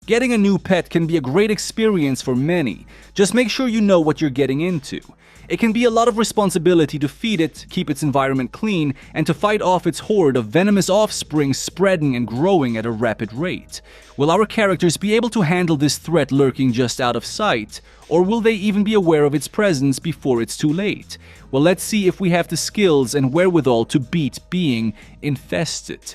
Getting a new pet can be a great experience for many. Just make sure you know what you're getting into. It can be a lot of responsibility to feed it, keep its environment clean, and to fight off its horde of venomous offspring spreading and growing at a rapid rate. Will our characters be able to handle this threat lurking just out of sight? Or will they even be aware of its presence before it's too late? Well, let's see if we have the skills and wherewithal to beat being infested.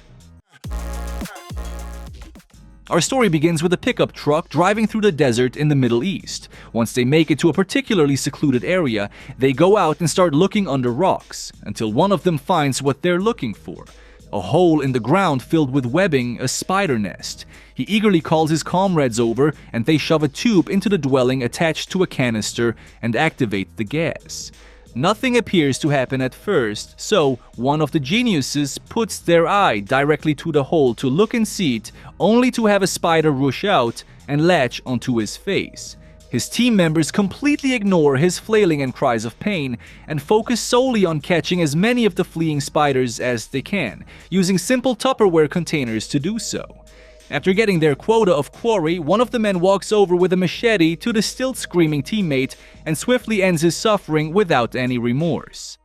Our story begins with a pickup truck driving through the desert in the Middle East. Once they make it to a particularly secluded area, they go out and start looking under rocks, until one of them finds what they're looking for. A hole in the ground filled with webbing, a spider nest. He eagerly calls his comrades over, and they shove a tube into the dwelling attached to a canister and activate the gas. Nothing appears to happen at first, so one of the geniuses puts their eye directly to the hole to look and see it, only to have a spider rush out and latch onto his face. His team members completely ignore his flailing and cries of pain and focus solely on catching as many of the fleeing spiders as they can, using simple Tupperware containers to do so. After getting their quota of quarry, one of the men walks over with a machete to the still screaming teammate and swiftly ends his suffering without any remorse.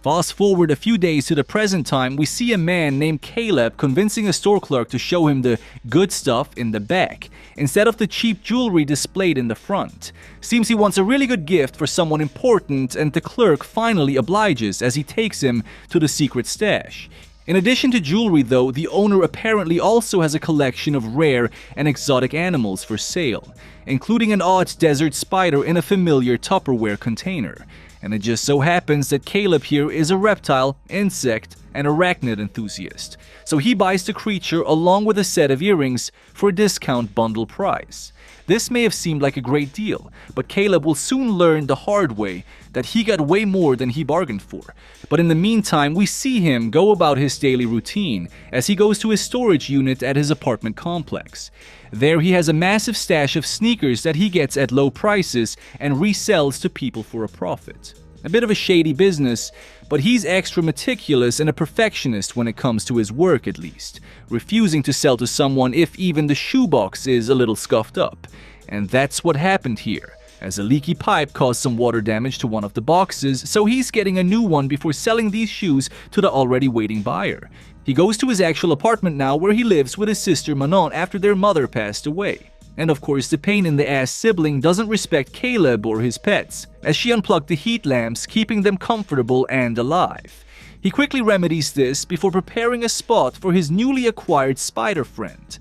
Fast forward a few days to the present time, we see a man named Caleb convincing a store clerk to show him the good stuff in the back, instead of the cheap jewelry displayed in the front. Seems he wants a really good gift for someone important, and the clerk finally obliges as he takes him to the secret stash. In addition to jewelry though, the owner apparently also has a collection of rare and exotic animals for sale, including an odd desert spider in a familiar Tupperware container. And it just so happens that Caleb here is a reptile, insect, and arachnid enthusiast, so he buys the creature along with a set of earrings for a discount bundle price. This may have seemed like a great deal, but Caleb will soon learn the hard way that he got way more than he bargained for. But in the meantime, we see him go about his daily routine as he goes to his storage unit at his apartment complex. There he has a massive stash of sneakers that he gets at low prices and resells to people for a profit. A bit of a shady business, but he's extra meticulous and a perfectionist when it comes to his work at least, refusing to sell to someone if even the shoebox is a little scuffed up. And that's what happened here, as a leaky pipe caused some water damage to one of the boxes, so he's getting a new one before selling these shoes to the already waiting buyer. He goes to his actual apartment now, where he lives with his sister Manon after their mother passed away. And of course, the pain-in-the-ass sibling doesn't respect Caleb or his pets, as she unplugged the heat lamps, keeping them comfortable and alive. He quickly remedies this before preparing a spot for his newly acquired spider friend.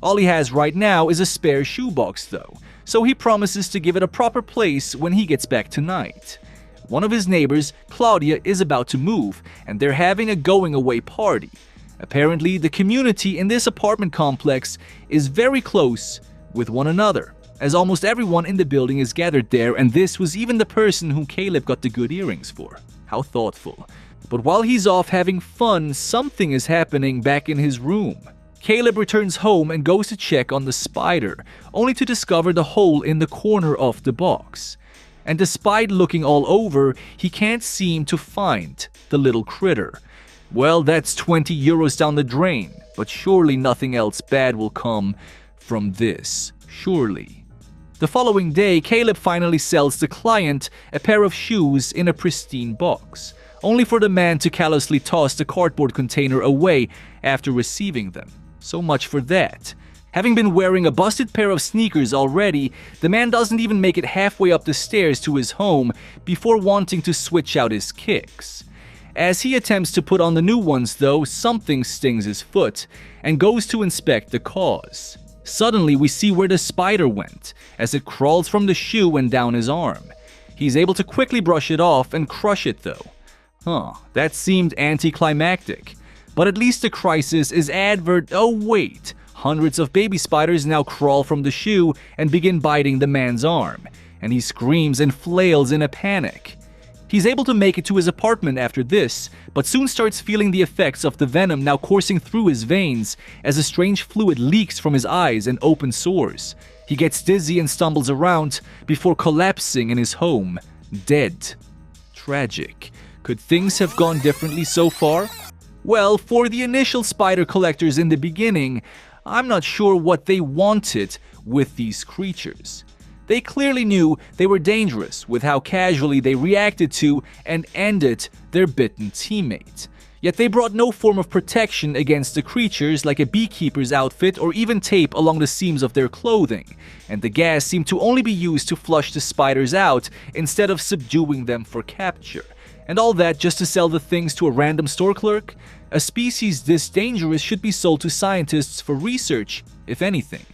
All he has right now is a spare shoebox though, so he promises to give it a proper place when he gets back tonight. One of his neighbors, Claudia, is about to move, and they're having a going-away party. Apparently, the community in this apartment complex is very close with one another, as almost everyone in the building is gathered there, and this was even the person whom Caleb got the good earrings for. How thoughtful. But while he's off having fun, something is happening back in his room. Caleb returns home and goes to check on the spider, only to discover the hole in the corner of the box. And despite looking all over, he can't seem to find the little critter. Well, that's 20 euros down the drain, but surely nothing else bad will come from this, surely. The following day, Caleb finally sells the client a pair of shoes in a pristine box, only for the man to callously toss the cardboard container away after receiving them. So much for that. Having been wearing a busted pair of sneakers already, the man doesn't even make it halfway up the stairs to his home before wanting to switch out his kicks. As he attempts to put on the new ones though, something stings his foot and goes to inspect the cause. Suddenly, we see where the spider went, as it crawls from the shoe and down his arm. He's able to quickly brush it off and crush it though. That seemed anticlimactic. But at least the crisis is oh wait, hundreds of baby spiders now crawl from the shoe and begin biting the man's arm, and he screams and flails in a panic. He's able to make it to his apartment after this, but soon starts feeling the effects of the venom now coursing through his veins as a strange fluid leaks from his eyes and open sores. He gets dizzy and stumbles around before collapsing in his home, dead. Tragic. Could things have gone differently so far? Well, for the initial spider collectors in the beginning, I'm not sure what they wanted with these creatures. They clearly knew they were dangerous with how casually they reacted to and ended their bitten teammate. Yet they brought no form of protection against the creatures like a beekeeper's outfit or even tape along the seams of their clothing, and the gas seemed to only be used to flush the spiders out instead of subduing them for capture. And all that just to sell the things to a random store clerk? A species this dangerous should be sold to scientists for research, if anything.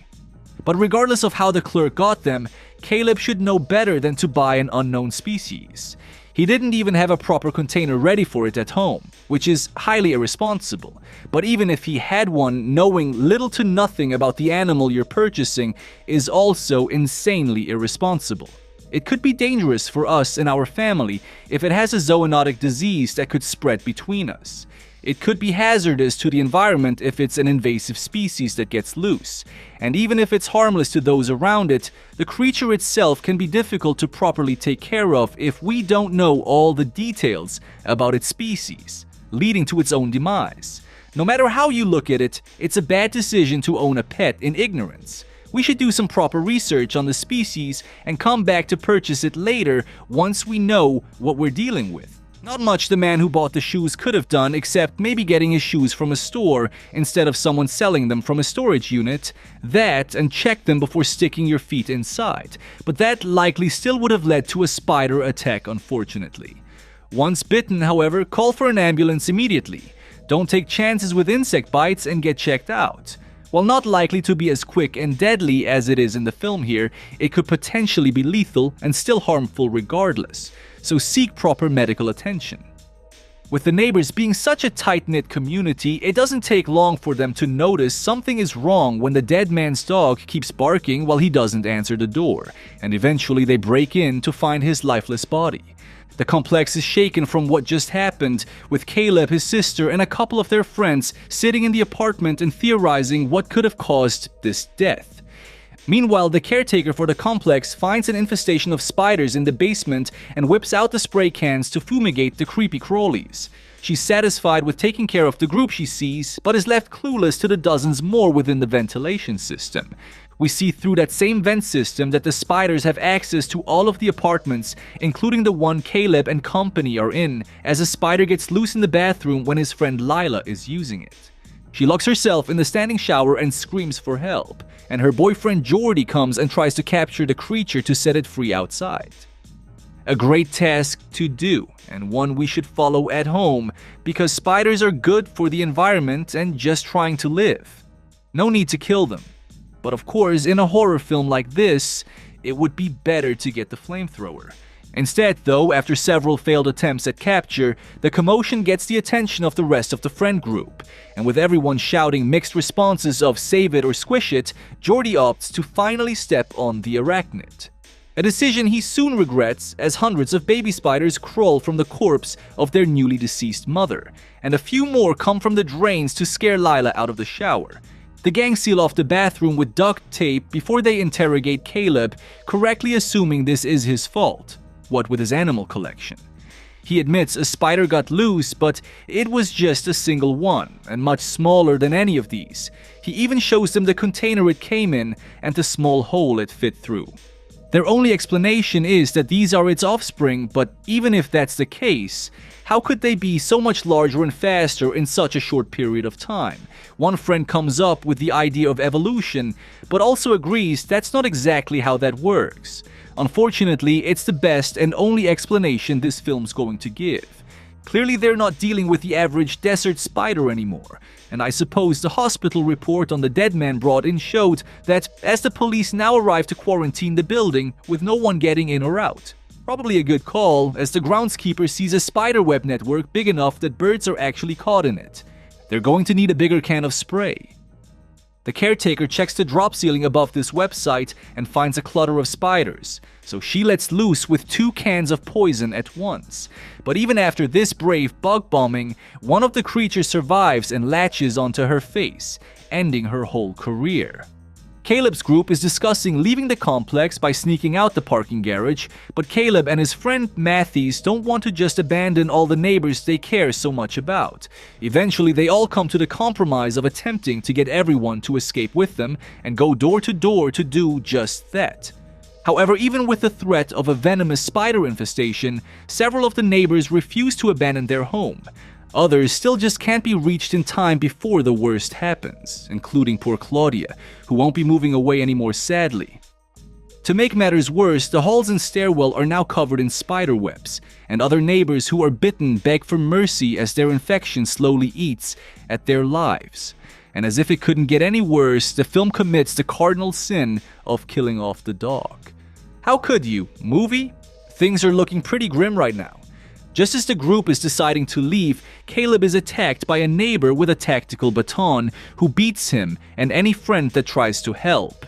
But regardless of how the clerk got them, Caleb should know better than to buy an unknown species. He didn't even have a proper container ready for it at home, which is highly irresponsible. But even if he had one, knowing little to nothing about the animal you're purchasing is also insanely irresponsible. It could be dangerous for us and our family if it has a zoonotic disease that could spread between us. It could be hazardous to the environment if it's an invasive species that gets loose. And even if it's harmless to those around it, the creature itself can be difficult to properly take care of if we don't know all the details about its species, leading to its own demise. No matter how you look at it, it's a bad decision to own a pet in ignorance. We should do some proper research on the species and come back to purchase it later once we know what we're dealing with. Not much the man who bought the shoes could have done except maybe getting his shoes from a store instead of someone selling them from a storage unit. That and check them before sticking your feet inside. But that likely still would have led to a spider attack, unfortunately. Once bitten, however, call for an ambulance immediately. Don't take chances with insect bites and get checked out. While not likely to be as quick and deadly as it is in the film here, it could potentially be lethal and still harmful regardless. So seek proper medical attention. With the neighbors being such a tight-knit community, it doesn't take long for them to notice something is wrong when the dead man's dog keeps barking while he doesn't answer the door, and eventually they break in to find his lifeless body. The complex is shaken from what just happened, with Caleb, his sister, and a couple of their friends sitting in the apartment and theorizing what could have caused this death. Meanwhile, the caretaker for the complex finds an infestation of spiders in the basement and whips out the spray cans to fumigate the creepy crawlies. She's satisfied with taking care of the group she sees, but is left clueless to the dozens more within the ventilation system. We see through that same vent system that the spiders have access to all of the apartments, including the one Caleb and company are in, as a spider gets loose in the bathroom when his friend Lila is using it. She locks herself in the standing shower and screams for help, and her boyfriend Jordy comes and tries to capture the creature to set it free outside. A great task to do, and one we should follow at home, because spiders are good for the environment and just trying to live. No need to kill them. But of course, in a horror film like this, it would be better to get the flamethrower. Instead, though, after several failed attempts at capture, the commotion gets the attention of the rest of the friend group, and with everyone shouting mixed responses of save it or squish it, Jordy opts to finally step on the arachnid. A decision he soon regrets as hundreds of baby spiders crawl from the corpse of their newly deceased mother, and a few more come from the drains to scare Lila out of the shower. The gang seal off the bathroom with duct tape before they interrogate Caleb, correctly assuming this is his fault. What with his animal collection? He admits a spider got loose, but it was just a single one, and much smaller than any of these. He even shows them the container it came in and the small hole it fit through. Their only explanation is that these are its offspring, but even if that's the case, how could they be so much larger and faster in such a short period of time? One friend comes up with the idea of evolution, but also agrees that's not exactly how that works. Unfortunately, it's the best and only explanation this film's going to give. Clearly, they're not dealing with the average desert spider anymore, and I suppose the hospital report on the dead man brought in showed that as the police now arrive to quarantine the building with no one getting in or out. Probably a good call, as the groundskeeper sees a spider web network big enough that birds are actually caught in it. They're going to need a bigger can of spray. The caretaker checks the drop ceiling above this website and finds a clutter of spiders, so she lets loose with 2 cans of poison at once. But even after this brave bug bombing, one of the creatures survives and latches onto her face, ending her whole career. Caleb's group is discussing leaving the complex by sneaking out the parking garage, but Caleb and his friend Matthews don't want to just abandon all the neighbors they care so much about. Eventually, they all come to the compromise of attempting to get everyone to escape with them and go door to door to do just that. However, even with the threat of a venomous spider infestation, several of the neighbors refuse to abandon their home. Others still just can't be reached in time before the worst happens, including poor Claudia, who won't be moving away anymore sadly. To make matters worse, the halls and stairwell are now covered in spider webs, and other neighbors who are bitten beg for mercy as their infection slowly eats at their lives. And as if it couldn't get any worse, the film commits the cardinal sin of killing off the dog. How could you? Movie? Things are looking pretty grim right now. Just as the group is deciding to leave, Caleb is attacked by a neighbor with a tactical baton who beats him and any friend that tries to help.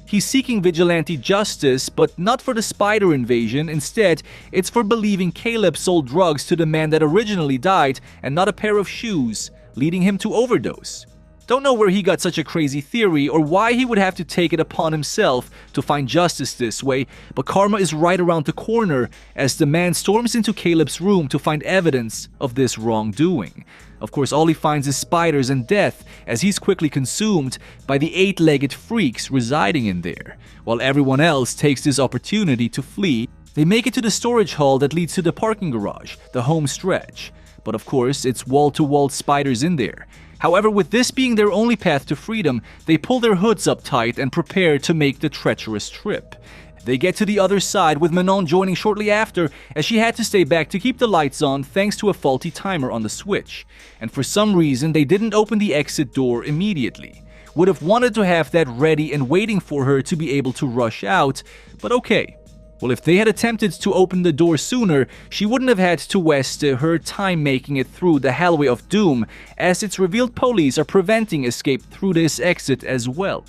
He's seeking vigilante justice, but not for the spider invasion. Instead, it's for believing Caleb sold drugs to the man that originally died and not a pair of shoes, leading him to overdose. Don't know where he got such a crazy theory or why he would have to take it upon himself to find justice this way, but karma is right around the corner as the man storms into Caleb's room to find evidence of this wrongdoing. Of course, all he finds is spiders and death as he's quickly consumed by the 8-legged freaks residing in there. While everyone else takes this opportunity to flee, they make it to the storage hall that leads to the parking garage, the home stretch. But of course, it's wall-to-wall spiders in there. However, with this being their only path to freedom, they pull their hoods up tight and prepare to make the treacherous trip. They get to the other side, with Manon joining shortly after, as she had to stay back to keep the lights on thanks to a faulty timer on the switch. And for some reason, they didn't open the exit door immediately. Would have wanted to have that ready and waiting for her to be able to rush out, but okay. Well, if they had attempted to open the door sooner, she wouldn't have had to waste her time making it through the hallway of doom, as it's revealed police are preventing escape through this exit as well.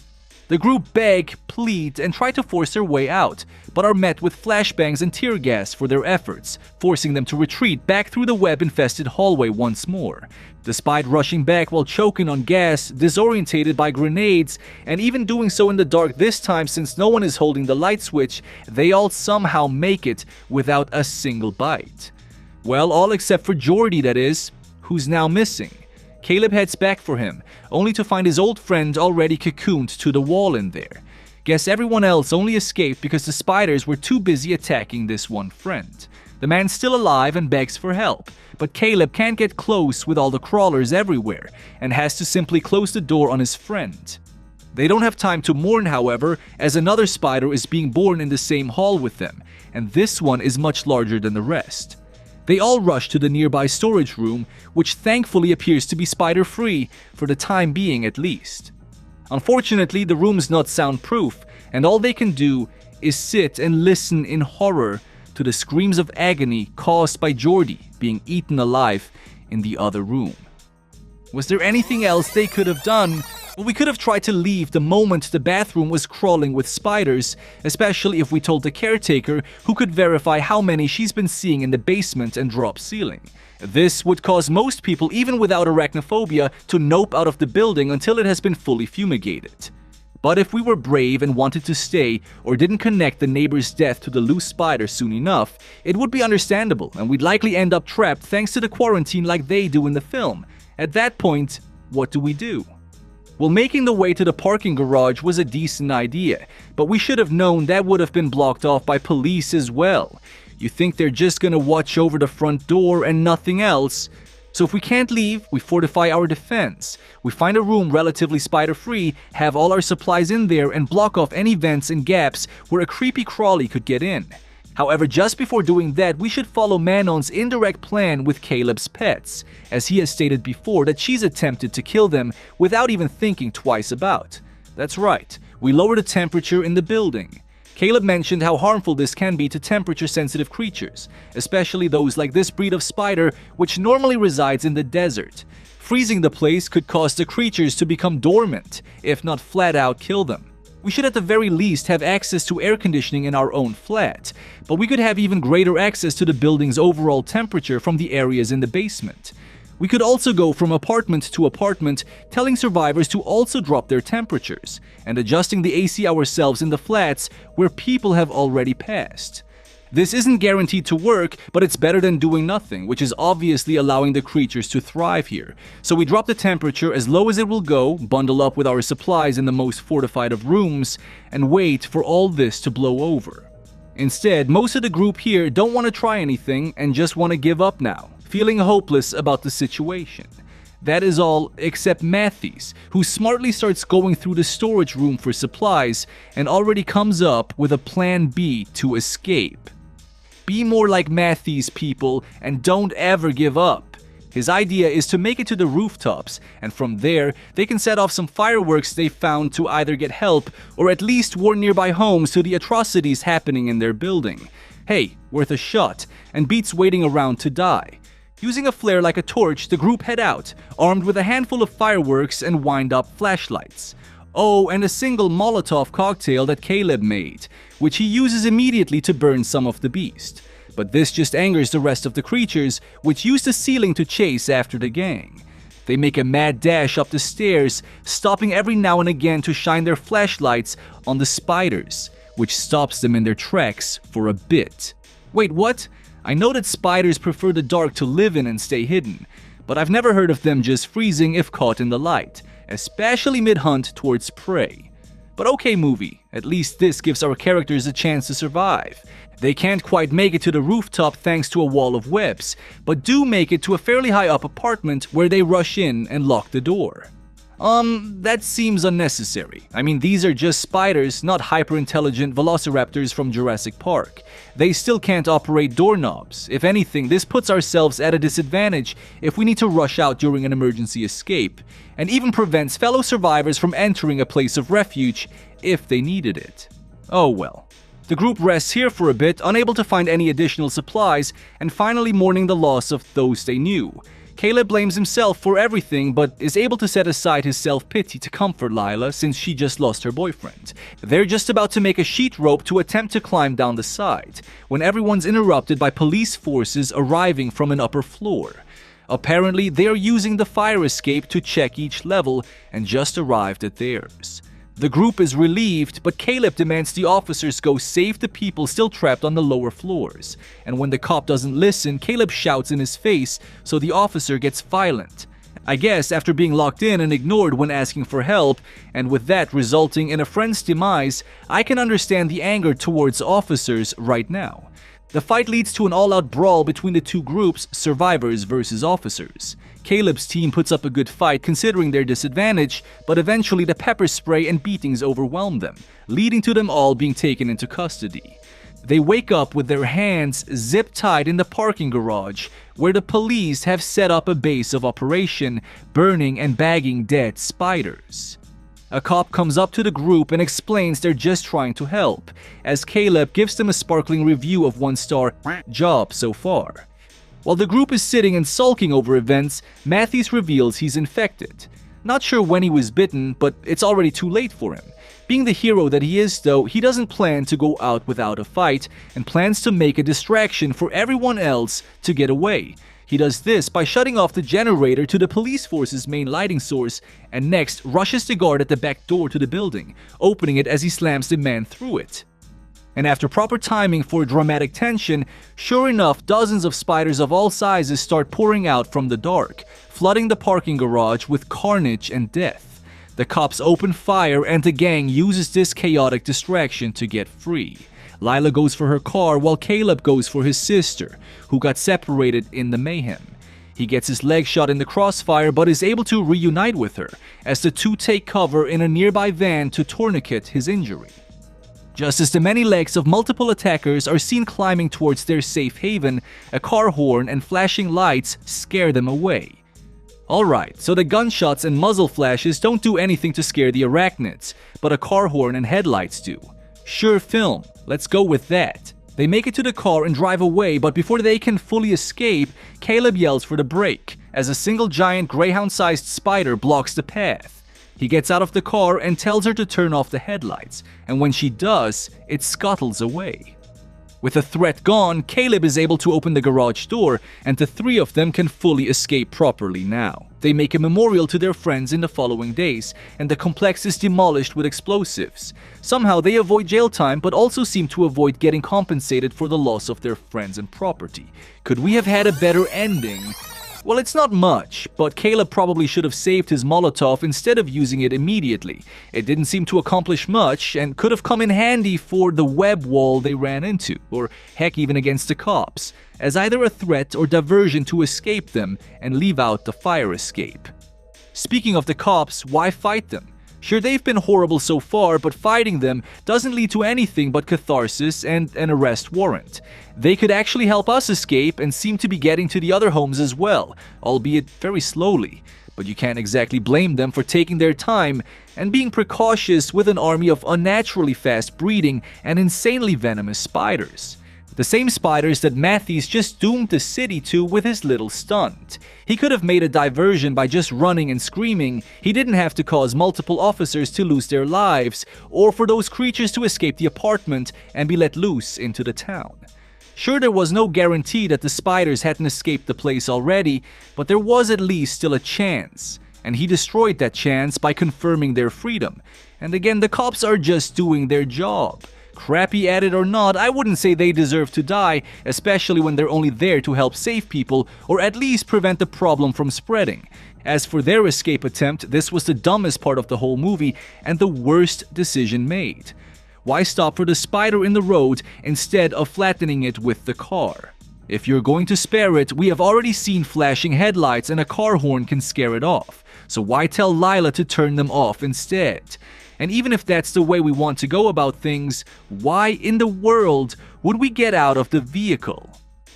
The group beg, plead, and try to force their way out, but are met with flashbangs and tear gas for their efforts, forcing them to retreat back through the web-infested hallway once more. Despite rushing back while choking on gas, disorientated by grenades, and even doing so in the dark this time since no one is holding the light switch, they all somehow make it without a single bite. Well, all except for Jordy, that is, who's now missing. Caleb heads back for him, only to find his old friend already cocooned to the wall in there. Guess everyone else only escaped because the spiders were too busy attacking this one friend. The man's still alive and begs for help, but Caleb can't get close with all the crawlers everywhere and has to simply close the door on his friend. They don't have time to mourn, however, as another spider is being born in the same hall with them, and this one is much larger than the rest. They all rush to the nearby storage room, which thankfully appears to be spider-free, for the time being at least. Unfortunately, the room's not soundproof, and all they can do is sit and listen in horror to the screams of agony caused by Jordy being eaten alive in the other room. Was there anything else they could have done? Well, we could have tried to leave the moment the bathroom was crawling with spiders, especially if we told the caretaker, who could verify how many she's been seeing in the basement and drop ceiling. This would cause most people, even without arachnophobia, to nope out of the building until it has been fully fumigated. But if we were brave and wanted to stay, or didn't connect the neighbor's death to the loose spider soon enough, it would be understandable, and we'd likely end up trapped thanks to the quarantine like they do in the film. At that point, what do we do? Well, making the way to the parking garage was a decent idea, but we should have known that would have been blocked off by police as well. You think they're just gonna watch over the front door and nothing else? So if we can't leave, we fortify our defense. We find a room relatively spider-free, have all our supplies in there, and block off any vents and gaps where a creepy crawly could get in. However, just before doing that, we should follow Manon's indirect plan with Caleb's pets, as he has stated before that she's attempted to kill them without even thinking twice about. That's right, we lower the temperature in the building. Caleb mentioned how harmful this can be to temperature-sensitive creatures, especially those like this breed of spider, which normally resides in the desert. Freezing the place could cause the creatures to become dormant, if not flat out kill them. We should at the very least have access to air conditioning in our own flat, but we could have even greater access to the building's overall temperature from the areas in the basement. We We could also go from apartment to apartment, telling survivors to also drop their temperatures, and adjusting the AC ourselves in the flats where people have already passed. This isn't guaranteed to work, but it's better than doing nothing, which is obviously allowing the creatures to thrive here. So we drop the temperature as low as it will go, bundle up with our supplies in the most fortified of rooms, and wait for all this to blow over. Instead, most of the group here don't want to try anything and just want to give up now, feeling hopeless about the situation. That is all except Matthews, who smartly starts going through the storage room for supplies and already comes up with a plan B to escape. Be more like Matthews, people, and don't ever give up. His idea is to make it to the rooftops, and from there, they can set off some fireworks they found to either get help or at least warn nearby homes to the atrocities happening in their building. Hey, worth a shot, and beats waiting around to die. Using a flare like a torch, the group head out, armed with a handful of fireworks and wind-up flashlights. Oh, and a single Molotov cocktail that Caleb made, which he uses immediately to burn some of the beast. But this just angers the rest of the creatures, which use the ceiling to chase after the gang. They make a mad dash up the stairs, stopping every now and again to shine their flashlights on the spiders, which stops them in their tracks for a bit. Wait, what? I know that spiders prefer the dark to live in and stay hidden, but I've never heard of them just freezing if caught in the light, especially mid-hunt towards prey. But okay, movie, at least this gives our characters a chance to survive. They can't quite make it to the rooftop thanks to a wall of webs, but do make it to a fairly high up apartment where they rush in and lock the door. That seems unnecessary. I mean, these are just spiders, not hyper-intelligent velociraptors from Jurassic Park. They still can't operate doorknobs. If anything, this puts ourselves at a disadvantage if we need to rush out during an emergency escape, and even prevents fellow survivors from entering a place of refuge if they needed it. Oh well. The group rests here for a bit, unable to find any additional supplies, and finally mourning the loss of those they knew. Caleb blames himself for everything, but is able to set aside his self-pity to comfort Lila since she just lost her boyfriend. They're just about to make a sheet rope to attempt to climb down the side, when everyone's interrupted by police forces arriving from an upper floor. Apparently, they are using the fire escape to check each level and just arrived at theirs. The group is relieved, but Caleb demands the officers go save the people still trapped on the lower floors. And when the cop doesn't listen, Caleb shouts in his face, so the officer gets violent. I guess after being locked in and ignored when asking for help, and with that resulting in a friend's demise, I can understand the anger towards officers right now. The fight leads to an all-out brawl between the two groups, survivors versus officers. Caleb's team puts up a good fight considering their disadvantage, but eventually the pepper spray and beatings overwhelm them, leading to them all being taken into custody. They wake up with their hands zip-tied in the parking garage, where the police have set up a base of operation, burning and bagging dead spiders. A cop comes up to the group and explains they're just trying to help, as Caleb gives them a sparkling review of 1-star job so far. While the group is sitting and sulking over events, Matthews reveals he's infected. Not sure when he was bitten, but it's already too late for him. Being the hero that he is though, he doesn't plan to go out without a fight and plans to make a distraction for everyone else to get away. He does this by shutting off the generator to the police force's main lighting source and next rushes the guard at the back door to the building, opening it as he slams the man through it. And after proper timing for dramatic tension, sure enough, dozens of spiders of all sizes start pouring out from the dark, flooding the parking garage with carnage and death. The cops open fire and the gang uses this chaotic distraction to get free. Lila goes for her car while Caleb goes for his sister, who got separated in the mayhem. He gets his leg shot in the crossfire but is able to reunite with her, as the two take cover in a nearby van to tourniquet his injury. Just as the many legs of multiple attackers are seen climbing towards their safe haven, a car horn and flashing lights scare them away. Alright, so the gunshots and muzzle flashes don't do anything to scare the arachnids, but a car horn and headlights do. Sure film, let's go with that. They make it to the car and drive away, but before they can fully escape, Caleb yells for the brake, as a single giant greyhound-sized spider blocks the path. He gets out of the car and tells her to turn off the headlights, and when she does, it scuttles away. With the threat gone, Caleb is able to open the garage door, and the three of them can fully escape properly now. They make a memorial to their friends in the following days, and the complex is demolished with explosives. Somehow they avoid jail time, but also seem to avoid getting compensated for the loss of their friends and property. Could we have had a better ending? Well, it's not much, but Caleb probably should have saved his Molotov instead of using it immediately. It didn't seem to accomplish much and could have come in handy for the web wall they ran into, or heck, even against the cops, as either a threat or diversion to escape them and leave out the fire escape. Speaking of the cops, why fight them? Sure, they've been horrible so far, but fighting them doesn't lead to anything but catharsis and an arrest warrant. They could actually help us escape and seem to be getting to the other homes as well, albeit very slowly. But you can't exactly blame them for taking their time and being precautious with an army of unnaturally fast breeding and insanely venomous spiders. The same spiders that Matthews just doomed the city to with his little stunt. He could have made a diversion by just running and screaming. He didn't have to cause multiple officers to lose their lives, or for those creatures to escape the apartment and be let loose into the town. Sure, there was no guarantee that the spiders hadn't escaped the place already, but there was at least still a chance. And he destroyed that chance by confirming their freedom. And again, the cops are just doing their job. Crappy at it or not, I wouldn't say they deserve to die, especially when they're only there to help save people or at least prevent the problem from spreading. As for their escape attempt, this was the dumbest part of the whole movie and the worst decision made. Why stop for the spider in the road instead of flattening it with the car? If you're going to spare it, we have already seen flashing headlights and a car horn can scare it off. So why tell Lila to turn them off instead? And even if that's the way we want to go about things, why in the world would we get out of the vehicle?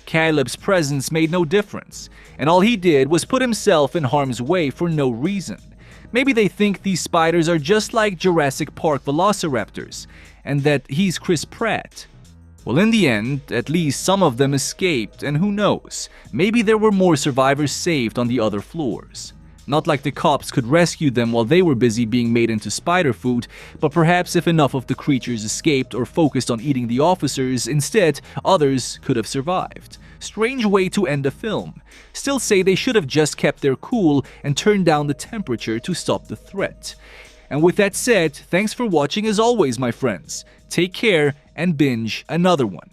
Caleb's presence made no difference, and all he did was put himself in harm's way for no reason. Maybe they think these spiders are just like Jurassic Park velociraptors, and that he's Chris Pratt. Well, in the end, at least some of them escaped, and who knows, maybe there were more survivors saved on the other floors. Not like the cops could rescue them while they were busy being made into spider food, but perhaps if enough of the creatures escaped or focused on eating the officers, instead, others could have survived. Strange way to end a film. Still say they should have just kept their cool and turned down the temperature to stop the threat. And with that said, thanks for watching as always, my friends. Take care and binge another one.